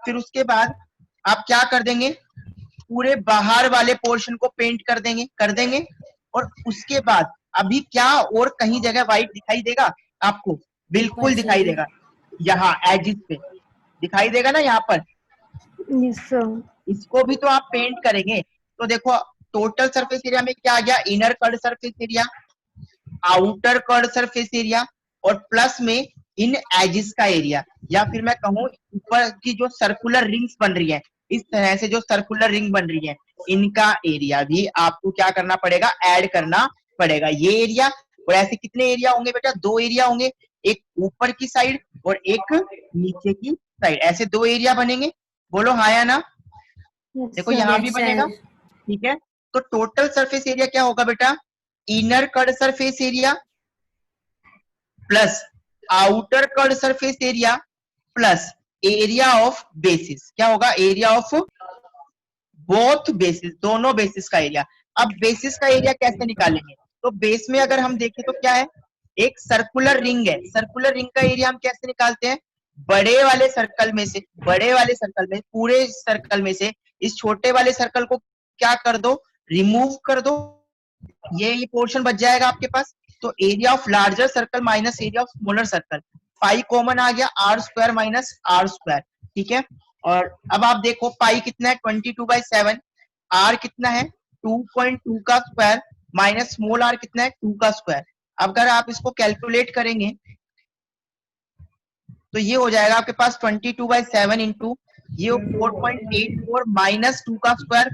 फिर उसके बाद आप क्या कर देंगे, पूरे बाहर वाले पोर्शन को पेंट कर देंगे। और उसके बाद अभी क्या और कहीं जगह व्हाइट दिखाई देगा आपको? बिल्कुल दिखाई देगा, यहाँ एजिस पे दिखाई देगा ना, यहाँ पर। Yes sir. इसको भी तो आप पेंट करेंगे। तो देखो टोटल सरफेस एरिया में क्या आ गया, inner curved surface area, outer curved surface area, और प्लस में इन एजिस का एरिया, या फिर मैं कहूं ऊपर की जो सर्कुलर रिंग्स बन रही है, इस तरह से जो सर्कुलर रिंग बन रही है, इनका एरिया भी आपको क्या करना पड़ेगा, ऐड करना पड़ेगा, ये एरिया। और ऐसे कितने एरिया होंगे बेटा, 2 एरिया होंगे, एक ऊपर की साइड और एक नीचे की साइड, ऐसे 2 एरिया बनेंगे। बोलो हाँ या ना? देखो यहाँ भी बनेगा, ठीक है। तो टोटल सरफेस एरिया क्या होगा बेटा, inner curved surface area plus outer curved surface area plus area of basis. क्या होगा, एरिया ऑफ बोथ बेसिस, दोनों बेसिस का एरिया। अब बेसिस का एरिया कैसे निकालेंगे, तो बेस में अगर हम देखें तो क्या है, एक सर्कुलर रिंग है, सर्कुलर रिंग का एरिया हम कैसे निकालते हैं, बड़े वाले सर्कल में से, बड़े वाले सर्कल में, पूरे सर्कल में से इस छोटे वाले सर्कल को क्या कर दो, रिमूव कर दो, ये पोर्शन बच जाएगा आपके पास। तो area of larger circle minus area of smaller circle, pi common आ गया, R square minus are square, ठीक है। और अब आप देखो पाई कितना है, 22/7, आर कितना है 2.2 का स्क्वायर, माइनस स्मॉल आर कितना है 2 का स्क्वायर। अगर आप इसको कैलकुलेट करेंगे तो ये हो जाएगा आपके पास 22/7 इंटू ये 4.84 माइनस 2 का स्क्वायर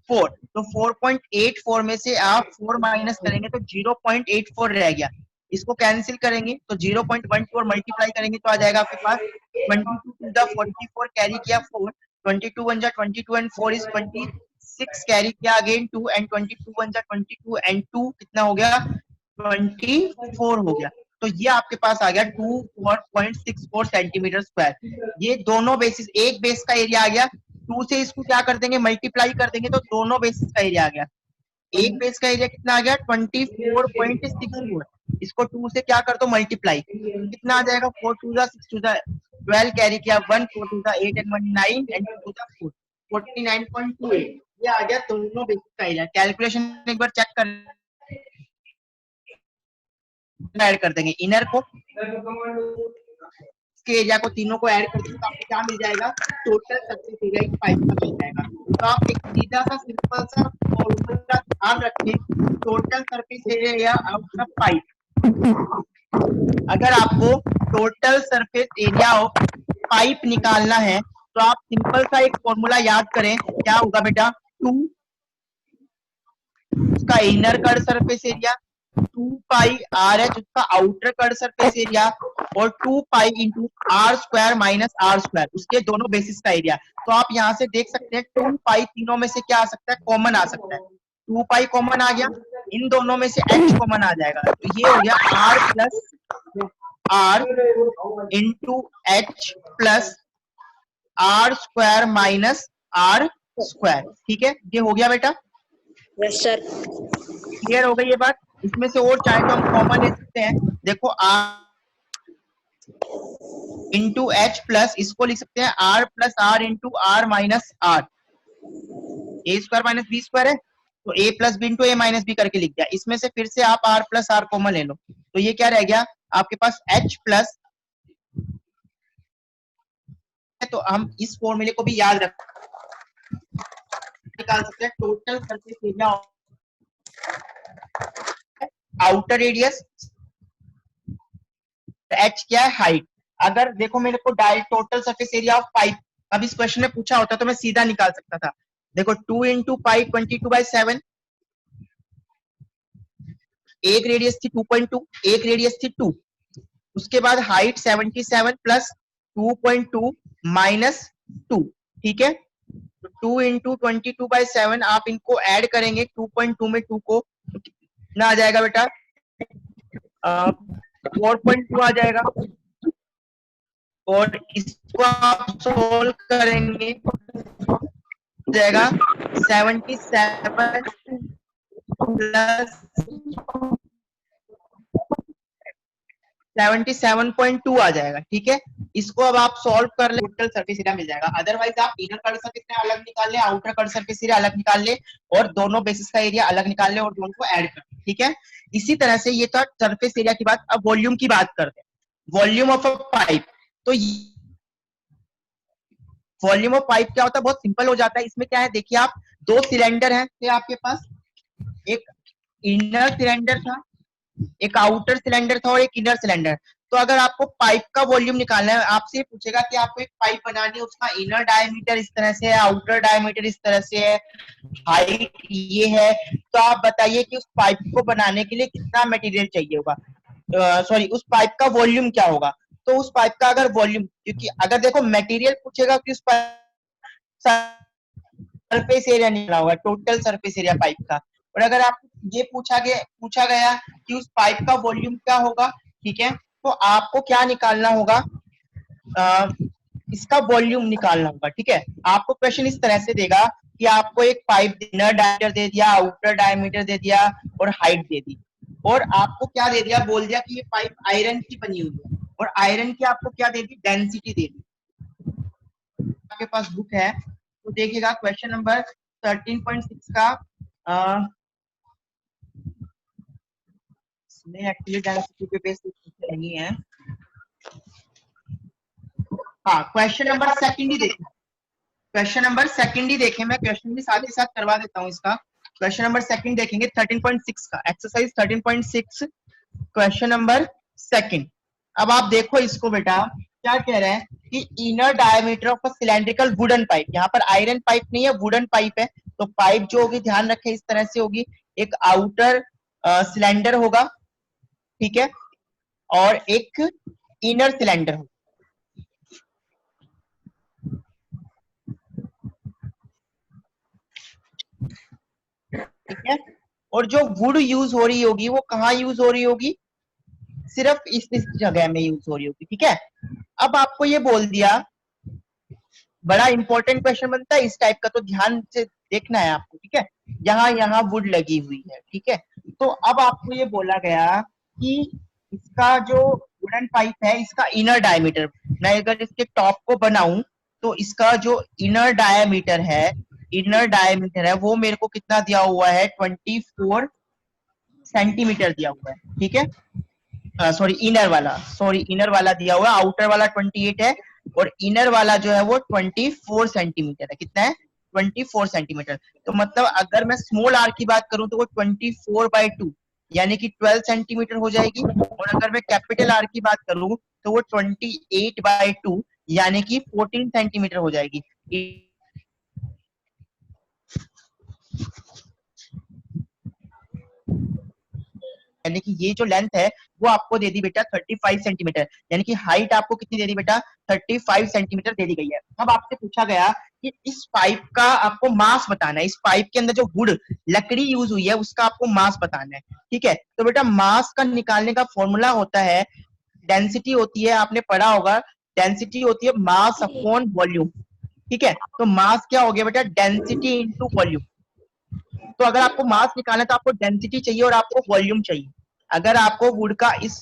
4, तो 4.84 में से आप 4 माइनस करेंगे तो 0.84 रह गया, इसको कैंसिल करेंगे तो 0.14 मल्टीप्लाई करेंगे तो आ जाएगा आपके पास 22 टू द 44, कैरी किया 4, 22 1 जा 22 एंड 4 इज 26, कैरी किया अगेन 2 एंड 22 1 जा 22 एंड 2 कितना हो गया 24 हो गया। तो ये आपके पास आ गया 24.64 सेंटीमीटर स्क्वायर। ये दोनों बेसिस, एक बेस का एरिया आ गया, 2 से इसको क्या कर देंगे, मल्टीप्लाई कर देंगे तो दोनों बेसिस का एरिया आ गया। एक बेस का एरिया कितना आ गया 24.64, इसको 2 से क्या कर दो मल्टीप्लाई, कितना आ जाएगा 4 2 जा 6 2 जा 12, कैरी किया 1 4 2 जा 8 एंड 1 9 एंड 2 जा 4, 49.28, ये आ गया दोनों बेसिस का एरिया। कैलकुलेशन एक बार चेक कर, ऐड कर देंगे इनर को, इसके एरिया को, तीनों को ऐड कर देंगे तो आपको क्या मिल जाएगा, टोटल सरफेस एरिया इस पाइप का मिल जाएगा। तो आप एक सीधा सा सिंपल सा फॉर्मूला ध्यान रखें, total surface area of the pipe. अगर आपको total surface area of pipe निकालना है तो आप सिंपल सा एक फॉर्मूला याद करें, क्या होगा बेटा, 2 उसका inner curved surface area, 2 pi r h उसका आउटर कर्ड सरफेस एरिया, और 2 pi into are square minus are square उसके दोनों बेसिस का एरिया। तो आप यहाँ से देख सकते हैं 2 पाई तीनों में से क्या आ सकता है, कॉमन आ सकता है, 2 पाई कॉमन आ गया, इन दोनों में से एच कॉमन आ जाएगा, तो ये हो गया r plus r into h plus r square minus are square, ठीक है, ये हो गया बेटा। Yes sir. क्लियर हो गई ये बात। इसमें से और चाहे तो हम कॉमन ले सकते हैं, देखो आर इंटू एच प्लस, इसको लिख सकते हैं r plus r into r minus r, a square minus b square है, तो a plus b into a minus b करके लिख दिया। इसमें से फिर से आप आर प्लस आर कॉमन ले लो, तो ये क्या रह गया आपके पास एच प्लस, तो हम इस फॉर्मूले को भी याद रख निकाल सकते हैं, total surface area outer radius, H क्या है हाइट। अगर देखो मेरे को direct total surface area of pipe अब इस क्वेश्चन में पूछा होता तो मैं सीधा निकाल सकता था, देखो 2 इंटू पाई 22/7, एक रेडियस थी 2.2, एक रेडियस थी 2, उसके बाद हाइट 77 प्लस 2.2 माइनस 2, ठीक है। तो 2 इंटू 22/7 आप इनको ऐड करेंगे 2.2 में 2 को, तो कितना आ जाएगा बेटा 4.2 आ जाएगा, और इसको आप सोल्व करेंगे जाएगा 77 प्लस 77.2 आ जाएगा, ठीक है। इसको अब आप सॉल्व कर ले, टोटल सरफेस एरिया मिल जाएगा। अदरवाइज आप इनर कर्व सरफेस एरिया अलग निकाल ले, आउटर कर्व सरफेस एरिया अलग निकाल ले और दोनों बेसिस का एरिया अलग निकाल ले और दोनों को ऐड कर ले, ठीक है। इसी तरह से ये तो सरफेस एरिया की बात। अब वॉल्यूम की बात करते हैं। वॉल्यूम ऑफ अ पाइप, तो वॉल्यूम ऑफ पाइप क्या होता है, बहुत सिंपल हो जाता है। इसमें क्या है, देखिए आप, दो सिलेंडर हैं तो आपके पास, एक इनर सिलेंडर था, एक आउटर सिलेंडर था और एक इनर सिलेंडर। तो अगर आपको पाइप का वॉल्यूम निकालना है, आपसे पूछेगा कि आपको एक पाइप बनानी है, उसका इनर डायमीटर इस तरह से है, आउटर डायमीटर इस तरह से है, हाइट ये है, तो आप बताइए कि उस पाइप को बनाने के लिए कितना मटेरियल चाहिए होगा, सॉरी उस पाइप का वॉल्यूम क्या होगा। तो उस पाइप का अगर वॉल्यूम, क्योंकि अगर देखो मटेरियल पूछेगा कि उस सरफेस एरिया निकला होगा, टोटल सरफेस एरिया पाइप का। और अगर आप ये पूछा गया कि उस पाइप का वॉल्यूम क्या होगा, ठीक है, तो आपको क्या निकालना होगा, इसका वॉल्यूम निकालना होगा, ठीक है। आपको क्वेश्चन इस तरह से देगा कि आपको एक पाइप इनर डायमीटर दे दिया, आउटर डायमीटर दे दिया और हाइट दे दी, और आपको क्या दे दिया, बोल दिया कि ये पाइप आयरन की बनी हुई है, और आयरन की आपको क्या दे दी, डेंसिटी दे दी। आपके पास बुक है तो देखिएगा क्वेश्चन नंबर 13.6 का, इसमें एक्चुअली डेंसिटी पे बेस नहीं है। हाँ, क्वेश्चन नंबर सेकंड ही देखें, क्वेश्चन नंबर सेकंड ही देखें, मैं क्वेश्चन भी साथ ही साथ करवा देता हूँ इसका। क्वेश्चन नंबर सेकंड देखेंगे 13.6 का, एक्सरसाइज 13.6 क्वेश्चन नंबर सेकंड। अब आप देखो इसको बेटा, क्या कह रहे हैं कि inner diameter of a cylindrical wooden pipe, यहाँ पर आयरन पाइप नहीं है, वुडन पाइप है। तो पाइप जो होगी, ध्यान रखें इस तरह से होगी, एक आउटर सिलेंडर होगा, ठीक है, और एक इनर सिलेंडर होगा, ठीक है। और जो वुड यूज हो रही होगी वो कहाँ यूज हो रही होगी, सिर्फ इस जगह में यूज हो रही होगी, ठीक है। अब आपको ये बोल दिया, बड़ा इंपॉर्टेंट क्वेश्चन बनता है इस टाइप का, तो ध्यान से देखना है आपको, ठीक है। यहाँ वुड लगी हुई है, ठीक है। तो अब आपको ये बोला गया कि इसका जो वुडन पाइप है, इसका इनर डायमीटर, मैं अगर इसके टॉप को बनाऊं तो इसका जो इनर डायमीटर है वो मेरे को कितना दिया हुआ है, 24 सेंटीमीटर दिया हुआ है, ठीक है। इनर वाला दिया हुआ है, आउटर वाला 28 है और इनर वाला जो है वो 24 सेंटीमीटर है। कितना है, 24 सेंटीमीटर। तो मतलब अगर मैं स्मॉल आर की बात करूं तो वो 24/2 यानी कि 12 सेंटीमीटर हो जाएगी, और अगर मैं कैपिटल आर की बात करूं तो वो 28/2 यानी कि 14 सेंटीमीटर हो जाएगी। यानी कि ये जो लेंथ है वो आपको दे दी बेटा 35 सेंटीमीटर, यानी कि हाइट आपको कितनी दे दी बेटा, 35 सेंटीमीटर दे दी गई है। अब आपसे पूछा गया कि इस पाइप का आपको मास बताना है, इस पाइप के अंदर जो वुड लकड़ी यूज हुई है उसका आपको मास बताना है, ठीक है। तो बेटा मास का निकालने का फॉर्मूला होता है, डेंसिटी होती है, आपने पढ़ा होगा, डेंसिटी होती है मास अपॉन वॉल्यूम, ठीक है। तो मास क्या हो गया बेटा, डेंसिटी इंटू वॉल्यूम। तो अगर आपको मास निकालना है तो आपको डेंसिटी चाहिए और आपको वॉल्यूम चाहिए। अगर आपको वुड का इस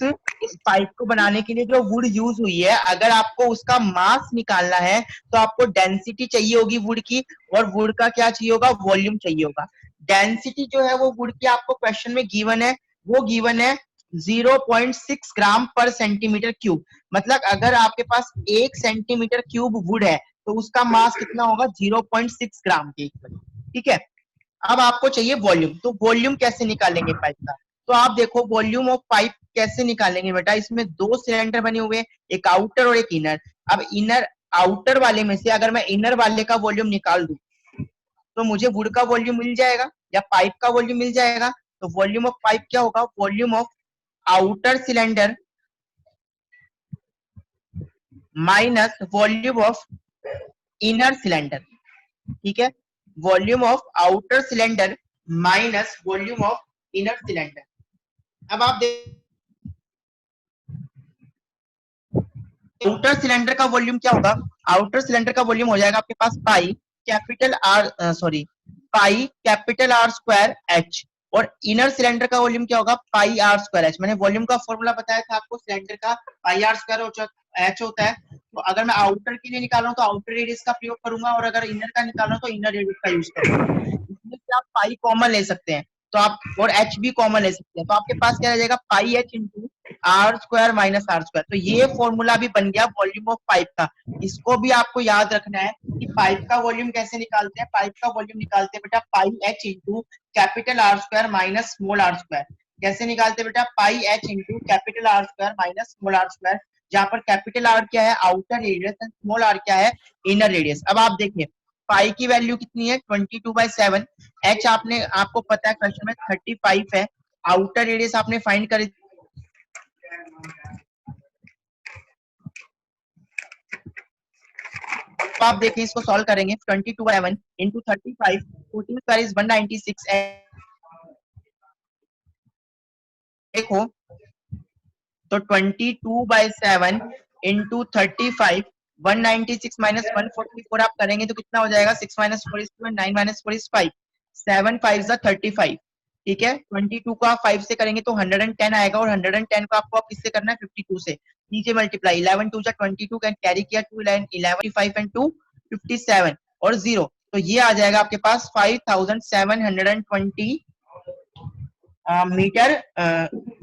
पाइप को बनाने के लिए जो वुड यूज हुई है, अगर आपको उसका मास निकालना है तो आपको डेंसिटी चाहिए होगी वुड की, और वुड का क्या चाहिए होगा, वॉल्यूम चाहिए होगा। डेंसिटी जो है वो वुड की आपको क्वेश्चन में गिवन है, वो गिवन है 0.6 ग्राम पर सेंटीमीटर क्यूब। मतलब अगर आपके पास 1 सेंटीमीटर क्यूब वुड है तो उसका मास कितना होगा, 0.6 ग्राम के इक्वल, ठीक है। अब आपको चाहिए वॉल्यूम, तो वॉल्यूम कैसे निकालेंगे पाइप का, तो आप देखो वॉल्यूम ऑफ पाइप कैसे निकालेंगे बेटा, इसमें दो सिलेंडर बने हुए हैं, एक आउटर और एक इनर। अब इनर आउटर वाले में से अगर मैं इनर वाले का वॉल्यूम निकाल दूं तो मुझे वुड का वॉल्यूम मिल जाएगा या पाइप का वॉल्यूम मिल जाएगा। तो वॉल्यूम ऑफ पाइप क्या होगा, volume of outer cylinder minus volume of inner cylinder, ठीक है। Volume of outer cylinder minus volume of inner cylinder. अब आप आउटर सिलेंडर का वॉल्यूम क्या होगा, आउटर सिलेंडर का वॉल्यूम हो जाएगा आपके पास pi capital R square H, और इनर सिलेंडर का वॉल्यूम क्या होगा, पाई आर स्क्वायर एच। मैंने वॉल्यूम का फॉर्मूला बताया था आपको, सिलेंडर का पाई आर स्क्वायर एच होता है। तो अगर मैं आउटर के लिए निकाल रहा हूँ तो आउटर रेडियस का प्रयोग करूंगा, और अगर इनर का निकाल रहा हूँ तो इनर रेडियस का यूज करूंगा। इसमें से आप पाई कॉमन ले सकते हैं तो आप, और एच भी कॉमन ले सकते हैं, तो आपके पास क्या रह जाएगा, pi H into are square minus are square. तो ये फॉर्मूला भी बन गया वॉल्यूम ऑफ पाइप का। इसको भी आपको याद रखना है कि पाइप का वॉल्यूम कैसे निकालते हैं। पाइप का वॉल्यूम निकालते हैं बेटा pi H into capital R square minus small R square. कैसे निकालते हैं बेटा, pi H into capital R square minus small R square, जहां पर कैपिटल आर क्या है, outer radius, and small R क्या है, इनर रेडियस। अब आप देखिए पाई की वैल्यू कितनी है, 22/7। एच आपने, आपको पता है क्वेश्चन में 35 है। आउटर रेडियस आपने फाइंड कर, तो आप देखें इसको सॉल्व करेंगे, 22/7 इंटू 35, 14 स्क्वायर इज 196। देखो तो 22/7 इंटू 35, 196 माइनस 144 आप करेंगे तो कितना हो जाएगा, 6 minus 4 is 2 and 9 minus 4 is 5, 7 5 जा 35। ठीक है, 22 को आप 5 से करेंगे तो 110 आएगा, और 110 को आपको आप किससे करना है, 52 से। नीचे मल्टीप्लाई, 11 2 जा 22 कैन कैरी किया 2, 11 5 एंड 2 57 और 0, तो ये आ जाएगा आपके पास 5720 मीटर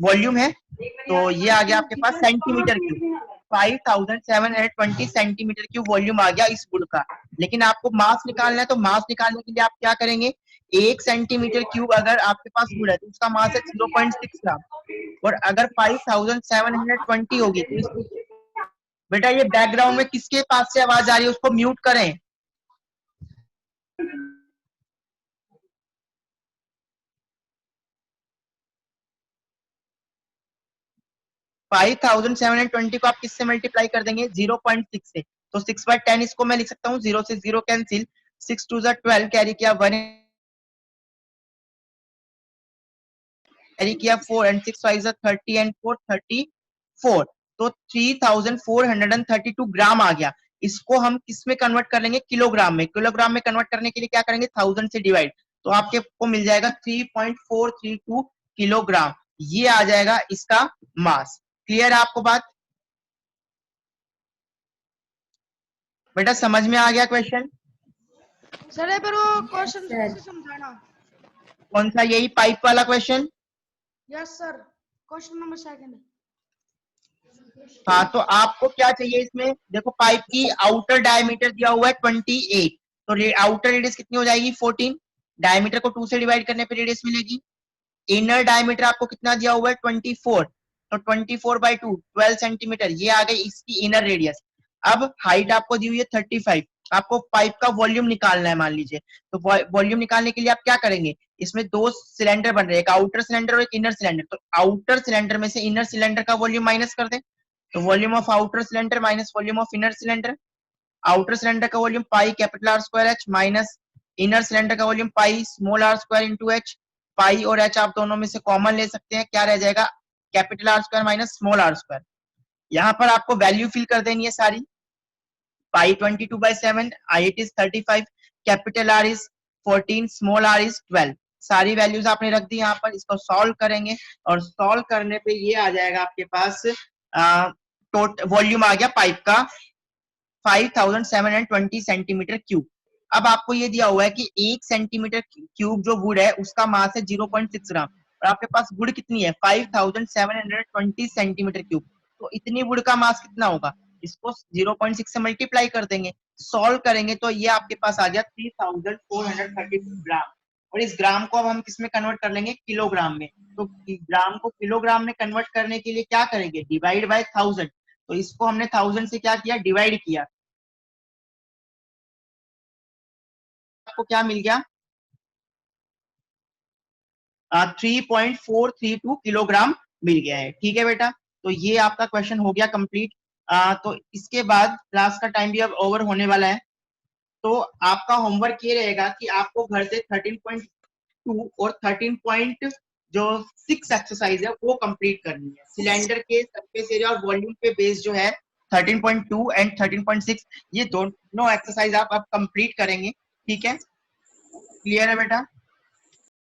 वॉल्यूम है। तो ये आ गया आपके पास centimetre cube, 5720 centimetre cube volume आ गया इस वुड का। लेकिन आपको मास निकालना है, तो मास निकालने के लिए आप क्या करेंगे, 1 सेंटीमीटर क्यूब अगर आपके पास वुड है तो उसका मास है 0.6 ग्राम, और अगर 5720 होगी तो इसको, बेटा ये बैकग्राउंड में किसके पास से आवाज आ रही है उसको म्यूट करें। 5720 को आप किससे मल्टीप्लाई कर देंगे, 0.6 से। तो 6/10 इसको मैं लिख सकता हूँ, 0 से 0 कैंसिल, 6 2 12 कैरी किया 1, कैरी किया 4 एंड 6 5 30 एंड 4 34, तो 3432 ग्राम आ गया। इसको हम किस में कन्वर्ट कर लेंगे, किलोग्राम में। किलोग्राम में कन्वर्ट करने के लिए क्या करेंगे, 1000 से डिवाइड, तो आपके को मिल जाएगा 3.432 किलोग्राम। ये आ जाएगा इसका मास। क्लियर है आपको बात, बेटा समझ में आ गया क्वेश्चन। सर पर वो क्वेश्चन फिर से समझाना। कौन सा, यही पाइप वाला question. Yes sir, question number 2। हाँ, तो आपको क्या चाहिए इसमें, देखो पाइप की आउटर डायमीटर दिया हुआ है 28, तो आउटर रेडियस कितनी हो जाएगी 14, डायमीटर को 2 से डिवाइड करने पे रेडियस मिलेगी। इनर डायमीटर आपको कितना दिया हुआ है 24, तो 24/2 12 सेंटीमीटर, ये आ गई इसकी इनर रेडियस। अब हाइट आपको दी हुई है 35, आपको पाइप का वॉल्यूम निकालना है मान लीजिए। तो वॉल्यूम निकालने के लिए आप क्या करेंगे, इसमें 2 सिलेंडर बन रहे हैं, एक आउटर सिलेंडर और एक इनर सिलेंडर। तो आउटर सिलेंडर में से इनर सिलेंडर का वॉल्यूम माइनस कर दें, तो volume of outer cylinder minus volume of inner cylinder. Outer cylinder का volume pi capital R square H minus inner cylinder का volume pi small R square into H. Pi और H आप दोनों में से कॉमन ले सकते हैं, क्या रह जाएगा, capital R square minus small R square. यहाँ पर आपको वैल्यू फिल कर देनी है सारी। Pi 22/7, I it is 35, capital R is 14, small R is 12। सारी वैल्यूज आपने रख दी यहाँ पर। इसको सॉल्व करेंगे और सॉल्व करने पे ये आ जाएगा आपके पास टोटल वॉल्यूम आ गया पाइप का 5720 सेंटीमीटर क्यूब। अब आपको ये दिया हुआ है कि 1 सेंटीमीटर क्यूब जो वुड है उसका मास है 0.6 ग्राम, और आपके पास वुड कितनी है 5720 सेंटीमीटर क्यूब, तो इतनी वुड का मास कितना होगा, इसको 0.6 से मल्टीप्लाई कर देंगे। सॉल्व करेंगे तो ये आपके पास आ गया 3432 ग्राम, और इस ग्राम को अब हम किस में कन्वर्ट कर लेंगे, किलोग्राम में। तो ग्राम को किलोग्राम में कन्वर्ट करने के लिए क्या करेंगे, डिवाइड बाय 1000। तो इसको हमने 1000 से क्या किया, डिवाइड किया, आपको क्या मिल गया, 3.432 किलोग्राम मिल गया है। ठीक है बेटा, तो ये आपका क्वेश्चन हो गया कंप्लीट। तो इसके बाद क्लास का टाइम भी अब ओवर होने वाला है, तो आपका होमवर्क ये रहेगा कि आपको घर से 13.2 और 13.6 एक्सरसाइज है वो कंप्लीट करनी है। सिलेंडर के सरफेस एरिया और वॉल्यूम पे बेस जो है 13.2 एंड 13.6, ये दोनों एक्सरसाइज आप कंप्लीट करेंगे। ठीक है, क्लियर है बेटा।